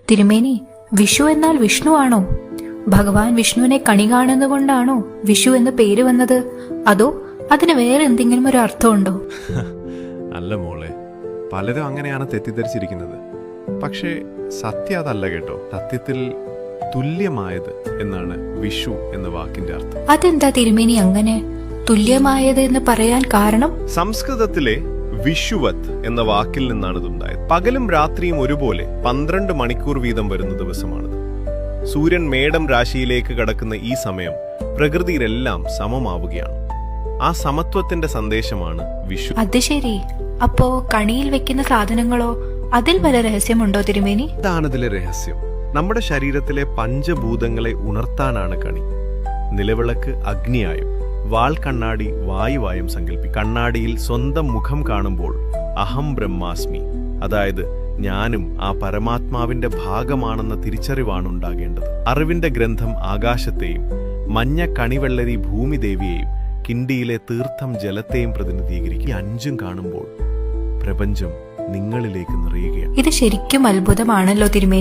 തിരുമേനി, വിഷു എന്നാൽ വിഷ്ണു ആണോ? ഭഗവാൻ വിഷ്ണുവിനെ കണി കാണുന്നതുകൊണ്ടാണോ വിഷു എന്ന് പേര് വന്നത്? അതോ അതിന് വേറെ എന്തെങ്കിലും ഒരു അർത്ഥമുണ്ടോ? അല്ല മോളെ, പലരും അങ്ങനെയാണ് തെറ്റിദ്ധരിച്ചിരിക്കുന്നത്. പക്ഷേ സത്യം അതല്ല കേട്ടോ. സത്യത്തിൽ തുല്യമായത് എന്നാണ് വിഷു എന്ന വാക്കിന്റെ അർത്ഥം. അതെന്താ തിരുമേനി അങ്ങനെ തുല്യമായത് എന്ന് പറയാൻ കാരണം? സംസ്കൃതത്തിലെ വിഷുവത് എന്ന വാക്കിൽ നിന്നാണ് ഇതുണ്ടായത്. പകലും രാത്രിയും ഒരുപോലെ 12 മണിക്കൂർ വീതം വരുന്ന ദിവസമാണിത്. സൂര്യൻ മേടം രാശിയിലേക്ക് കടക്കുന്ന ഈ സമയം പ്രകൃതിയിലെല്ലാം സമമാവുകയാണ്. ആ സമത്വത്തിന്റെ സന്ദേശമാണ് വിഷു. അത് ശരി. അപ്പോ കണിയിൽ വെക്കുന്ന സാധനങ്ങളോ, അതിൽ വല്ല രഹസ്യമുണ്ടോ തിരുമേനി? ഇതാണ് ഇതിലെ രഹസ്യം. നമ്മുടെ ശരീരത്തിലെ പഞ്ചഭൂതങ്ങളെ ഉണർത്താനാണ് കണി. നിലവിളക്ക് അഗ്നിയായും വാൾ കണ്ണാടി വായുവായും സങ്കല്പിക്കും. കണ്ണാടിയിൽ സ്വന്തം മുഖം കാണുമ്പോൾ അഹം ബ്രഹ്മാസ്മി, അതായത് ഞാനും ആ പരമാത്മാവിന്റെ ഭാഗമാണെന്ന തിരിച്ചറിവാണ് ഉണ്ടാകേണ്ടത്. അറിവിന്റെ ഗ്രന്ഥം ആകാശത്തെയും മഞ്ഞ കണിവെള്ളരി ഭൂമിദേവിയെയും കിണ്ടിയിലെ തീർത്ഥം ജലത്തെയും പ്രതിനിധീകരിക്കും. ഈ അഞ്ചും കാണുമ്പോൾ പ്രപഞ്ചം നിങ്ങളിലേക്ക് നിറയുകയാണ്. ഇത് ശരിക്കും അത്ഭുതമാണല്ലോ തിരുമേനി.